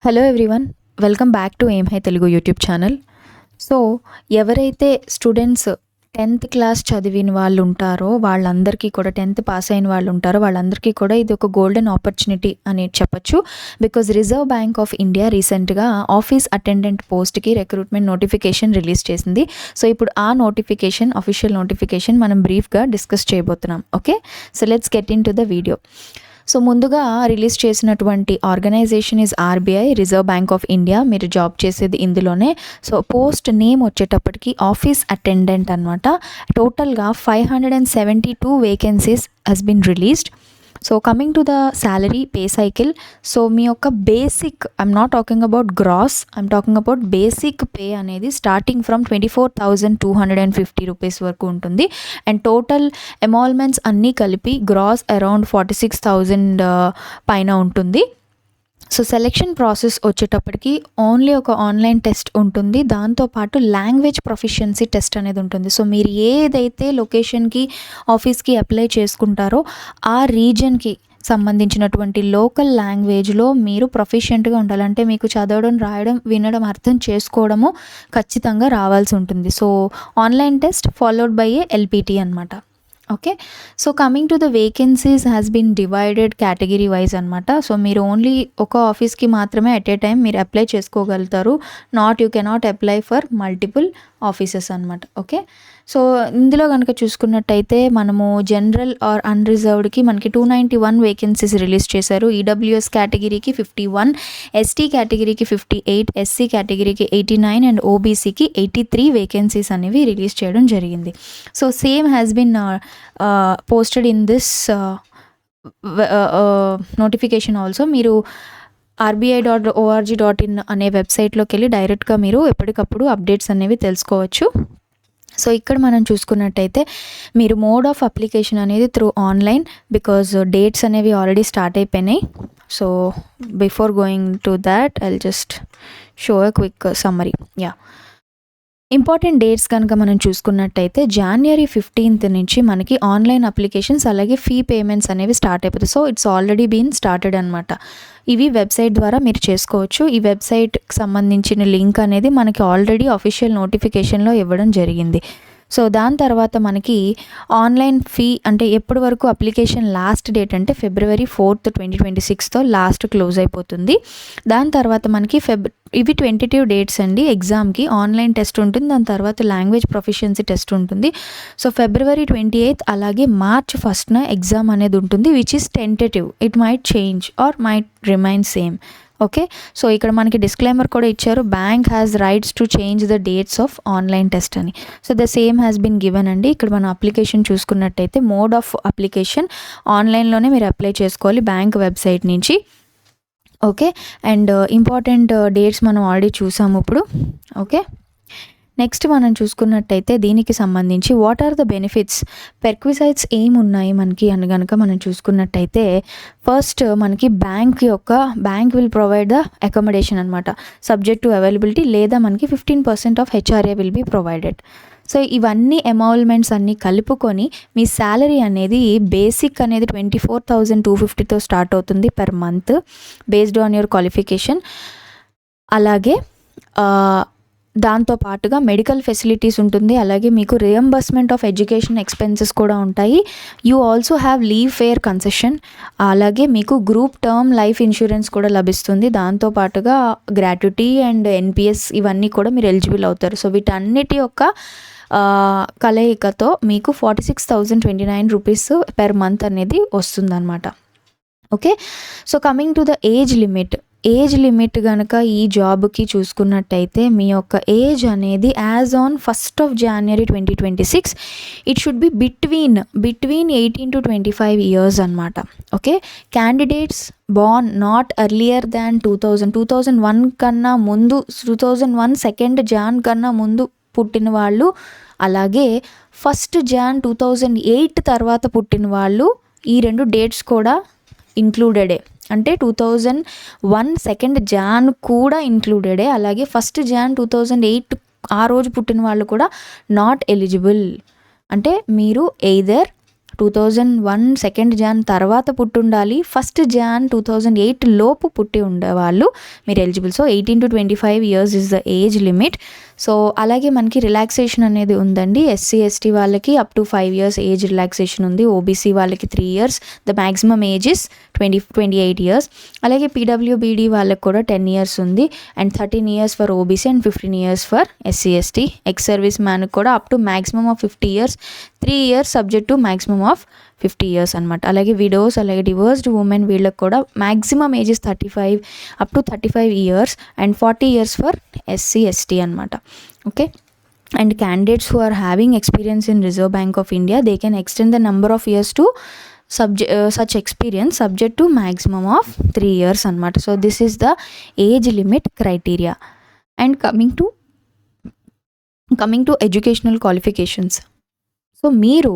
Hello everyone, welcome back to aim high Telugu YouTube channel. So ఎవరైతే students 10th class చదివిన వాళ్ళు ఉంటారో వాళ్ళందరికీ కూడా 10th పాస్ అయిన వాళ్ళు ఉంటారో వాళ్ళందరికీ కూడా ఇది ఒక గోల్డెన్ ఆపర్చునిటీ అని చెప్పొచ్చు. Because Reserve Bank of India రీసెంట్గా ఆఫీస్ అటెండెంట్ పోస్ట్కి రిక్రూట్మెంట్ నోటిఫికేషన్ రిలీజ్ చేసింది. సో ఇప్పుడు ఆ నోటిఫికేషన్, అఫీషియల్ నోటిఫికేషన్ మనం బ్రీఫ్గా డిస్కస్ చేయబోతున్నాం. Okay, so let's get into the video. So ముందుగా రిలీజ్ చేసినటువంటి organisation is RBI, Reserve Bank of India. మీరు జాబ్ చేసేది ఇందులోనే. సో పోస్ట్ నేమ్ వచ్చేటప్పటికి ఆఫీస్ అటెండెంట్ అనమాట. టోటల్గా 572 vacancies has been released. So coming to the salary pay cycle. So మీ యొక్క basic, I'm not talking about gross, I'm talking about basic pay అనేది starting from 24,250 rupees వరకు ఉంటుంది. And total ఎమాల్మెంట్స్ అన్నీ కలిపి గ్రాస్ అరౌండ్ 46,000 పైన ఉంటుంది. సో సెలెక్షన్ ప్రాసెస్ వచ్చేటప్పటికి ఓన్లీ ఒక ఆన్లైన్ టెస్ట్ ఉంటుంది. దాంతోపాటు లాంగ్వేజ్ ప్రొఫిషియన్సీ టెస్ట్ అనేది ఉంటుంది. సో మీరు ఏదైతే లొకేషన్కి, ఆఫీస్కి అప్లై చేసుకుంటారో ఆ రీజన్కి సంబంధించినటువంటి లోకల్ లాంగ్వేజ్లో మీరు ప్రొఫిషియెంట్గా ఉండాలంటే మీకు చదవడం, రాయడం, వినడం, అర్థం చేసుకోవడము ఖచ్చితంగా రావాల్సి ఉంటుంది. So online test followed by a LPT అనమాట. Okay, so coming to the vacancies has been divided category wise అనమాట. సో మీరు ఓన్లీ ఒక ఆఫీస్కి మాత్రమే ఎట్ ఏ టైం మీరు అప్లై చేసుకోగలుగుతారు. You cannot apply for multiple offices అనమాట. ఓకే, సో ఇందులో కనుక చూసుకున్నట్టయితే మనము జనరల్ ఆర్ అన్రిజర్వ్డ్కి మనకి 291 వేకెన్సీస్ రిలీజ్ చేశారు. ఈడబ్ల్యూఎస్ కేటగిరీకి 51, ఎస్టీ కేటగిరీకి 58, ఎస్సీ కేటగిరీకి 89 అండ్ ఓబీసీకి 83 వేకెన్సీస్ అనేవి రిలీజ్ చేయడం జరిగింది. So same has been posted in this notification also. మీరు RBI.org.in అనే వెబ్సైట్లోకి వెళ్ళి డైరెక్ట్గా మీరు ఎప్పటికప్పుడు అప్డేట్స్ అనేవి తెలుసుకోవచ్చు. సో ఇక్కడ మనం చూసుకున్నట్టయితే మీరు మోడ్ ఆఫ్ అప్లికేషన్ అనేది త్రూ ఆన్లైన్, బికాజ్ డేట్స్ అనేవి ఆల్రెడీ స్టార్ట్ అయిపోయినాయి. So before going to that I'll just show a quick summary. Important dates కనుక మనం చూసుకున్నట్టయితే January 15th నుంచి మనకి ఆన్లైన్ అప్లికేషన్స్ అలాగే ఫీ పేమెంట్స్ అనేవి స్టార్ట్ అయిపోతాయి. So it's already been started అనమాట. ఇవి వెబ్సైట్ ద్వారా మీరు చేసుకోవచ్చు. ఈ వెబ్సైట్కి సంబంధించిన లింక్ అనేది మనకి ఆల్రెడీ అఫీషియల్ నోటిఫికేషన్లో ఇవ్వడం జరిగింది. సో దాని తర్వాత మనకి ఆన్లైన్ ఫీ అంటే ఎప్పటి వరకు అప్లికేషన్ లాస్ట్ డేట్ అంటే February 4th, 2026తో లాస్ట్ క్లోజ్ అయిపోతుంది. దాని తర్వాత మనకి ఇవి 22 డేట్స్ అండి. ఎగ్జామ్కి ఆన్లైన్ టెస్ట్ ఉంటుంది, దాని తర్వాత లాంగ్వేజ్ ప్రొఫిషియన్సీ టెస్ట్ ఉంటుంది. సో February 28th అలాగే March 1st ఎగ్జామ్ అనేది ఉంటుంది, which is tentative. It might change or might remain same. Okay, so ఇక్కడ మనకి డిస్క్లైమర్ కూడా ఇచ్చారు, bank has rights to change the dates of online test అని. So the same has been given అండి. ఇక్కడ మనం అప్లికేషన్ చూసుకున్నట్టయితే మోడ్ ఆఫ్ అప్లికేషన్ ఆన్లైన్లోనే మీరు అప్లై చేసుకోవాలి బ్యాంక్ వెబ్సైట్ నుంచి. ఓకే, అండ్ ఇంపార్టెంట్ డేట్స్ మనం ఆల్రెడీ చూసాము ఇప్పుడు. ఓకే, నెక్స్ట్ మనం చూసుకున్నట్టయితే దీనికి సంబంధించి what are the benefits, perquisites ఏమున్నాయి మనకి అని కనుక మనం చూసుకున్నట్టయితే ఫస్ట్ మనకి bank will provide the accommodation అనమాట, సబ్జెక్ట్ టు అవైలబిలిటీ, లేదా మనకి 15% of HRA will be provided. So ఇవన్నీ ఎమాల్మెంట్స్ అన్నీ కలుపుకొని మీ శాలరీ అనేది బేసిక్ అనేది 24,250తో స్టార్ట్ అవుతుంది per month based on your qualification. అలాగే దాంతో పాటుగా మెడికల్ ఫెసిలిటీస్ ఉంటుంది, అలాగే మీకు రియంబర్స్మెంట్ ఆఫ్ ఎడ్యుకేషన్ ఎక్స్పెన్సెస్ కూడా ఉంటాయి. You also have leave fair concession, అలాగే మీకు గ్రూప్ టర్మ్ లైఫ్ ఇన్సూరెన్స్ కూడా లభిస్తుంది. దాంతోపాటుగా గ్రాట్యుటీ అండ్ ఎన్పిఎస్ ఇవన్నీ కూడా మీరు ఎలిజిబుల్ అవుతారు. సో వీటన్నిటి యొక్క కలయికతో మీకు 46,029 రూపీస్ పెర్ మంత్ అనేది వస్తుందన్నమాట. Okay, so coming to the age limit కనుక ఈ జాబ్కి చూసుకున్నట్టయితే మీ యొక్క ఏజ్ అనేది as on 1st of January 2026 it should be between 18 to 25 years అనమాట. Okay, candidates born not earlier దాన్ 2001 కన్నా ముందు, 2001 2nd Jan కన్నా ముందు పుట్టిన వాళ్ళు, అలాగే 1st Jan 2008 తర్వాత పుట్టిన వాళ్ళు, ఈ రెండు డేట్స్ కూడా ఇంక్లూడెడే. అంటే 2001 2nd Jan కూడా ఇంక్లూడెడే, అలాగే 1st Jan 2008 ఆ రోజు పుట్టిన వాళ్ళు కూడా నాట్ ఎలిజిబుల్. అంటే మీరు ఎయిదర్ 2001 2nd Jan తర్వాత పుట్టుండాలి, 1st Jan 2008 లోపు పుట్టి ఉండేవాళ్ళు మీరు eligible. So 18 to 25 years is the age limit. So అలాగే మనకి రిలాక్సేషన్ అనేది ఉందండి. ఎస్సీ ఎస్టీ వాళ్ళకి up to 5 years age relaxation ఉంది. ఓబీసీ వాళ్ళకి 3 years, the maximum age is 28 years. అలాగే పీడబ్ల్యూబీడీ వాళ్ళకి కూడా 10 years ఉంది, and 13 years for OBC and 15 years for SC ST. Ex service మ్యాన్కి కూడా up to maximum of 50 years, 3 years subject to maximum of 50 years అనమాట. అలాగే విడోస్, అలాగే డివోర్స్డ్ ఉమెన్ వీళ్ళకి కూడా maximum ages 35 up to 35 years and 40 years for SC ST అనమాట. Okay, and candidates who are having experience in Reserve Bank of India, they can extend the number of years to such experience subject to maximum of 3 years anamata. So this is the age limit criteria. And coming to educational qualifications, so మీరు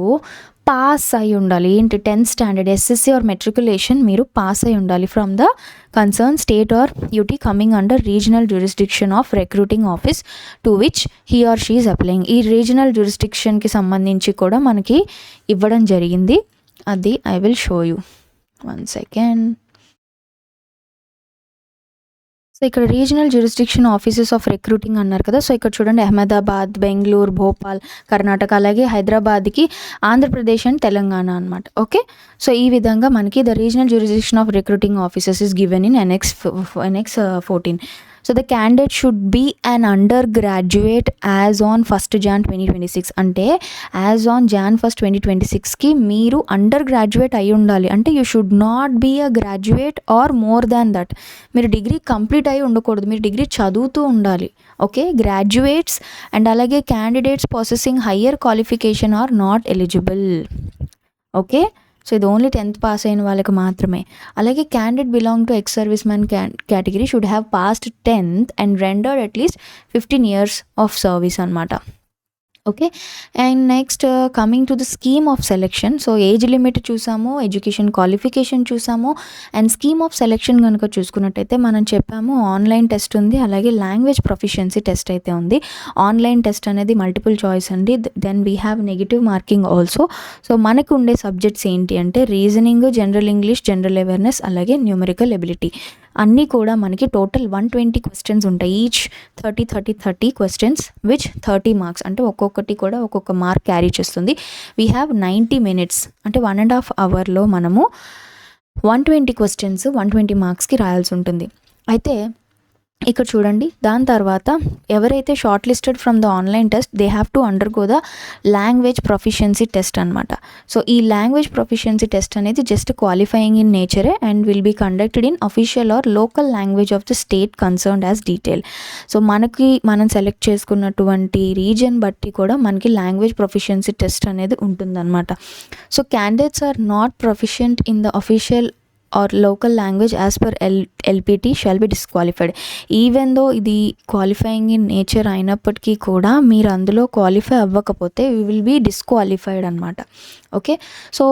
pass అయి ఉండాలి. ఏంటి, 10th standard SSC or matriculation మీరు pass అయి ఉండాలి from the concern state or UT coming under regional jurisdiction of recruiting office to which he or she is applying. ఈ రీజనల్ జ్యూరిస్డిక్షన్కి సంబంధించి కూడా మనకి ఇవ్వడం జరిగింది. అది I will show you 1 second. So ఇక్కడ regional jurisdiction offices of recruiting అన్నారు కదా. సో ఇక్కడ చూడండి, అహ్మదాబాద్, బెంగళూరు, భోపాల్ కర్ణాటక, అలాగే హైదరాబాద్కి ఆంధ్రప్రదేశ్ అండ్ తెలంగాణ అనమాట. ఓకే, సో ఈ విధంగా మనకి the regional jurisdiction of recruiting offices is given in NX 14. So the candidate should be an undergraduate as on 1st Jan 2026. అంటే యాజ్ ఆన్ Jan 1st 2026కి మీరు అండర్ గ్రాడ్యుయేట్ అయి ఉండాలి. అంటే you should not be a graduate or more than that. మీరు degree complete అయి ఉండకూడదు, మీరు degree చదువుతూ ఉండాలి. ఓకే, గ్రాడ్యుయేట్స్ అండ్ అలాగే candidates processing higher qualification are not eligible. Okay, so ఇది ఓన్లీ 10th పాస్ అయిన వాళ్ళకి మాత్రమే. అలాగే candidate belong to ex service man category should have passed 10th and rendered at least 15 years of service అనమాట. Okay, and next coming to the scheme of selection. So age limit చూసాము, education qualification చూసాము, and scheme of selection కనుక చూసుకున్నట్టయితే మనం చెప్పాము online test ఉంది, అలాగే language proficiency test అయితే ఉంది. ఆన్లైన్ టెస్ట్ అనేది మల్టిపుల్ చాయిస్ అండి, then we have negative marking also. So మనకు ఉండే సబ్జెక్ట్స్ ఏంటి అంటే reasoning, general English, general awareness, అలాగే న్యూమరికల్ ఎబిలిటీ అన్నీ కూడా మనకి టోటల్ 120 questions ఉంటాయి. ఈచ్ 30 questions విచ్ 30 marks, అంటే ఒక్కొక్కటి కూడా ఒక్కొక్క మార్క్ క్యారీ చేస్తుంది. వీ హ్యావ్ 90 minutes, అంటే 1.5 hourలో మనము 120 questions 120 marksకి రాయాల్సి ఉంటుంది. అయితే ఇక్కడ చూడండి, దాని తర్వాత ఎవరైతే short listed from the online test they have to undergo the language proficiency test అనమాట. సో ఈ లాంగ్వేజ్ ప్రొఫిషియన్సీ టెస్ట్ అనేది జస్ట్ క్వాలిఫైయింగ్ ఇన్ నేచరే and will be conducted in official or local language of the state concerned as detail. So మనం select చేసుకున్నటువంటి region బట్టి కూడా మనకి language proficiency test అనేది ఉంటుందన్నమాట. So candidates are not proficient in the official or local language as per LPT shall be disqualified. Even though ఇది qualifying in nature అయినప్పటికీ కూడా మీరు అందులో క్వాలిఫై అవ్వకపోతే we will be disqualified అనమాట. ఓకే, సో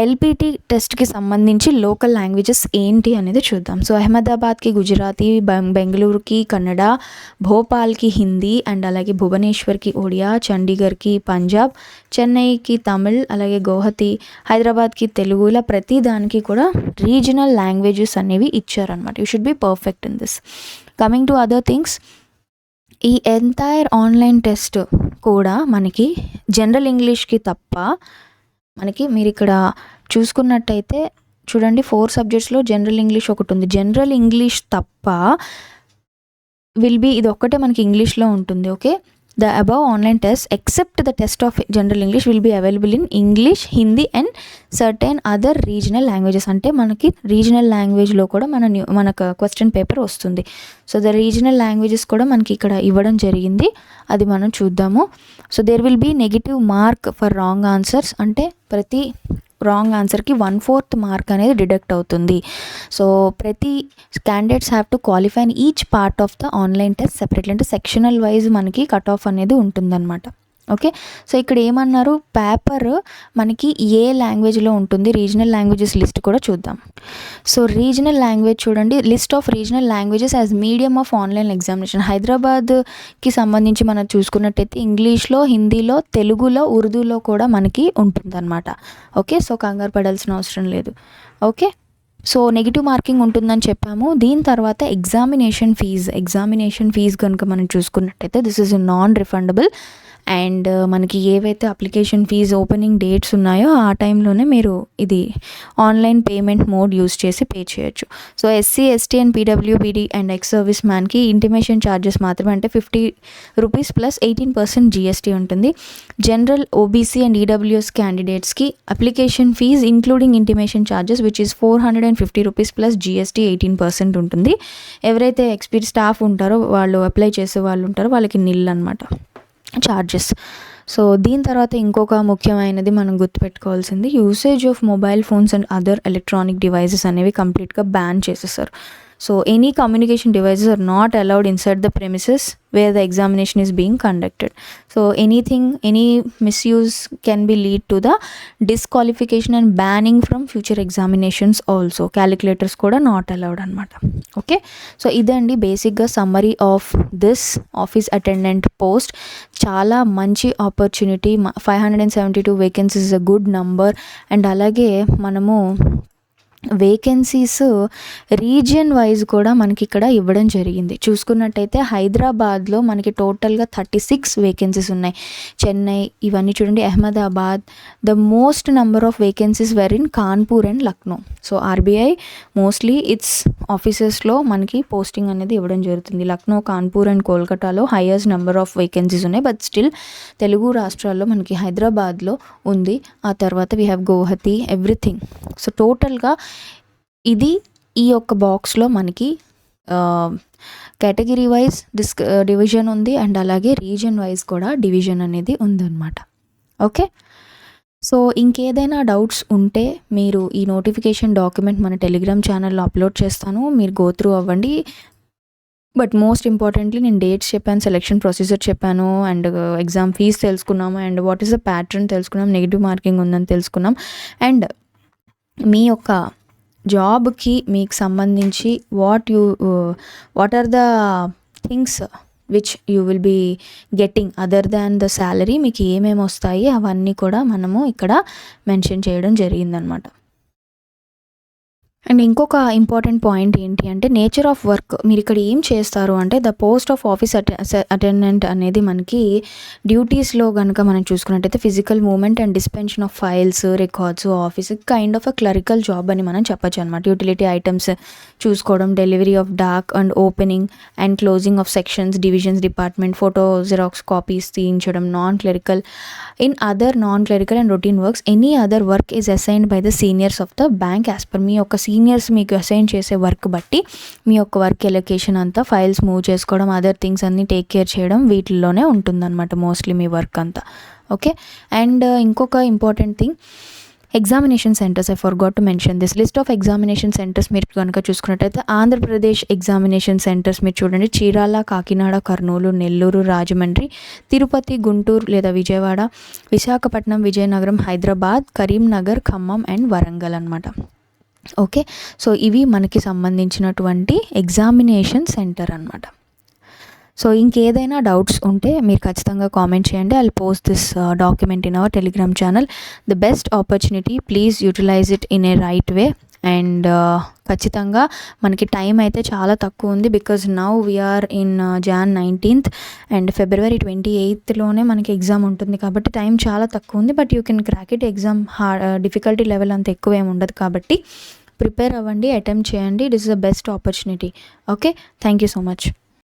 ఎల్పిటి టెస్ట్కి సంబంధించి లోకల్ లాంగ్వేజెస్ ఏంటి అనేది చూద్దాం. సో అహ్మదాబాద్కి గుజరాతీ, బెంగళూరుకి కన్నడ, భోపాల్కి హిందీ, అండ్ అలాగే భువనేశ్వర్కి ఒడియా, చండీగఢ్కి పంజాబ్, చెన్నైకి తమిళ్, అలాగే గౌహతి, హైదరాబాద్కి తెలుగు, ఇలా ప్రతి దానికి కూడా రీజనల్ లాంగ్వేజెస్ అనేవి ఇచ్చారనమాట. You should be perfect in this. Coming to other things, ఈ ఎంటైర్ ఆన్లైన్ టెస్ట్ కూడా మనకి జనరల్ ఇంగ్లీష్కి తప్ప మనకి మీరు ఇక్కడ చూసుకున్నట్టయితే చూడండి 4 subjectsలో జనరల్ ఇంగ్లీష్ ఒకటి ఉంది. జనరల్ ఇంగ్లీష్ తప్ప ఇది ఒక్కటే మనకి ఇంగ్లీష్లో ఉంటుంది. Okay, the above online test except the test of general English will be available in English, Hindi and certain other regional languages. అంటే మనకి రీజనల్ లాంగ్వేజ్లో కూడా మనకు క్వశ్చన్ పేపర్ వస్తుంది. సో ద రీజనల్ లాంగ్వేజెస్ కూడా మనకి ఇక్కడ ఇవ్వడం జరిగింది, అది మనం చూద్దాము. So there will be negative mark for wrong answers, అంటే ప్రతి రాంగ్ ఆన్సర్కి 1/4 మార్క్ అనేది డిడక్ట్ అవుతుంది. సో ప్రతి candidates have to qualify in each part of the online test separately, అంటే సెక్షనల్ వైజ్ మనకి కట్ ఆఫ్ అనేది ఉంటుందన్నమాట. ఓకే. సో ఇక్కడ ఏమన్నారు, పేపర్ మనకి ఏ లాంగ్వేజ్లో ఉంటుంది, రీజనల్ లాంగ్వేజెస్ లిస్ట్ కూడా చూద్దాం. సో రీజనల్ లాంగ్వేజ్ చూడండి, list of regional languages as medium of online examination. హైదరాబాద్కి సంబంధించి మనం చూసుకున్నట్టయితే ఇంగ్లీష్లో, హిందీలో, తెలుగులో, ఉర్దూలో కూడా మనకి ఉంటుందన్నమాట. ఓకే. సో కంగారు పడాల్సిన అవసరం లేదు. ఓకే. సో నెగిటివ్ మార్కింగ్ ఉంటుందని చెప్పాము. దీని తర్వాత ఎగ్జామినేషన్ ఫీజ్ కనుక మనం చూసుకున్నట్టయితే this is non refundable. And మనకి ఏవైతే అప్లికేషన్ ఫీజ్ ఓపెనింగ్ డేట్స్ ఉన్నాయో ఆ టైంలోనే మీరు ఇది ఆన్లైన్ పేమెంట్ మోడ్ యూస్ చేసి పే చేయొచ్చు. సో ఎస్సీ, ఎస్టీ అండ్ పీడబ్ల్యూబీడీ అండ్ ఎక్స్ సర్వీస్ మ్యాన్కి ఇంటిమేషన్ ఛార్జెస్ మాత్రమే, అంటే ₹50 ప్లస్ 18% GST ఉంటుంది. జనరల్, ఓబీసీ అండ్ ఈడబ్ల్యూఎస్ క్యాండిడేట్స్కి application fee including intimation charges which is ₹450 plus GST 18% ఉంటుంది. ఎవరైతే స్టాఫ్ ఉంటారో, వాళ్ళు అప్లై చేసే వాళ్ళు ఉంటారో వాళ్ళకి నిల్ అనమాట ఛార్జెస్. సో దీని తర్వాత ఇంకొక ముఖ్యమైనది మనం గుర్తుపెట్టుకోవాల్సింది, usage of mobile phones and other electronic devices అనేవి కంప్లీట్గా బ్యాన్ చేసేసారు. So any communication devices are not allowed inside the premises where the examination is being conducted. So any misuse can be lead to the disqualification and banning from future examinations also. Calculators కూడా not allowed అనమాట. Okay. So ఇదండి బేసిక్గా summary of this office attendant post. చాలా మంచి opportunity, 572 vacancies is a good number. And అలాగే మనము vacancies region wise కూడా మనకి ఇక్కడ ఇవ్వడం జరిగింది. చూసుకున్నట్టయితే హైదరాబాద్లో మనకి టోటల్గా 36 వేకెన్సీస్ ఉన్నాయి. చెన్నై ఇవన్నీ చూడండి, Ahmedabad. The most number of vacancies were in Kanpur and Lucknow. So RBI mostly its ఆఫీసెస్లో మనకి పోస్టింగ్ అనేది ఇవ్వడం జరుగుతుంది. లక్నో, కాన్పూర్ అండ్ కోల్కతాలో హైయెస్ట్ నెంబర్ ఆఫ్ వేకెన్సీస్ ఉన్నాయి. బట్ స్టిల్ తెలుగు రాష్ట్రాల్లో మనకి హైదరాబాద్లో ఉంది. ఆ తర్వాత we have Guwahati, everything. So టోటల్గా ఇది ఈ యొక్క బాక్స్లో మనకి కేటగిరీ వైజ్ డివిజన్ ఉంది అండ్ అలాగే రీజన్ వైజ్ కూడా డివిజన్ అనేది ఉందన్నమాట. ఓకే. సో ఇంకేదైనా డౌట్స్ ఉంటే మీరు ఈ నోటిఫికేషన్ డాక్యుమెంట్ మన టెలిగ్రామ్ ఛానల్లో అప్లోడ్ చేస్తాను, మీరు గో త్రూ అవ్వండి. బట్ మోస్ట్ ఇంపార్టెంట్లీ నేను డేట్స్ చెప్పాను, సెలెక్షన్ ప్రొసీజర్ చెప్పాను, అండ్ ఎగ్జామ్ ఫీజ్ తెలుసుకున్నాము, and what is the pattern తెలుసుకున్నాం, నెగిటివ్ మార్కింగ్ ఉందని తెలుసుకున్నాం. అండ్ మీ యొక్క జాబ్కి మీకు సంబంధించి what are the things which you will be getting other than the salary, మీకు ఏమేమి వస్తాయి అవన్నీ కూడా మనము ఇక్కడ మెన్షన్ చేయడం జరిగిందనమాట. అండ్ ఇంకొక ఇంపార్టెంట్ పాయింట్ ఏంటి అంటే నేచర్ ఆఫ్ వర్క్. మీరు ఇక్కడ ఏం చేస్తారు అంటే the post of office attendant అనేది మనకి డ్యూటీస్లో కనుక మనం చూసుకున్నట్టయితే physical movement and dispension of files, records, office kind of a clerical job అని మనం చెప్పొచ్చు అనమాట. యూటిలిటీ ఐటమ్స్ చూసుకోవడం, delivery of dak and opening and closing of sections, divisions, department, photo xerox copies తీయించడం, non clerical. In other non clerical and routine works any other work is assigned by the seniors of the bank as per. మీ యొక్క seniors మీకు assign చేసే work బట్టి మీ యొక్క work allocation అంతా, files move చేసుకోవడం, అదర్ థింగ్స్ అన్నీ టేక్ కేర్ చేయడం వీటిల్లోనే ఉంటుందన్నమాట మోస్ట్లీ మీ వర్క్ అంతా. ఓకే. అండ్ ఇంకొక important thing, examination centres. I forgot to mention this. List of examination centres మీరు కనుక చూసుకున్నట్టయితే ఆంధ్రప్రదేశ్ ఎగ్జామినేషన్ సెంటర్స్ మీరు చూడండి, చీరాల, కాకినాడ, కర్నూలు, నెల్లూరు, రాజమండ్రి, తిరుపతి, గుంటూరు లేదా విజయవాడ, విశాఖపట్నం, విజయనగరం, హైదరాబాద్, కరీంనగర్, ఖమ్మం అండ్ వరంగల్ అనమాట. ఓకే. సో ఇవి మనకి సంబంధించినటువంటి ఎగ్జామినేషన్ సెంటర్ అనమాట. సో ఇంకేదైనా డౌట్స్ ఉంటే మీరు ఖచ్చితంగా కామెంట్ చేయండి. I'll post this document in our Telegram channel. The best opportunity, please utilise it in a right way. And ఖచ్చితంగా మనకి టైం అయితే చాలా తక్కువ ఉంది, because now we're in Jan 19th and February 28thలోనే మనకి ఎగ్జామ్ ఉంటుంది కాబట్టి టైం చాలా తక్కువ ఉంది. But you can crack it. Exam difficulty level అంత ఎక్కువ ఏమి ఉండదు కాబట్టి ప్రిపేర్ అవ్వండి, అటెంప్ట్ చేయండి. It is the best opportunity. Okay. Thank you so much.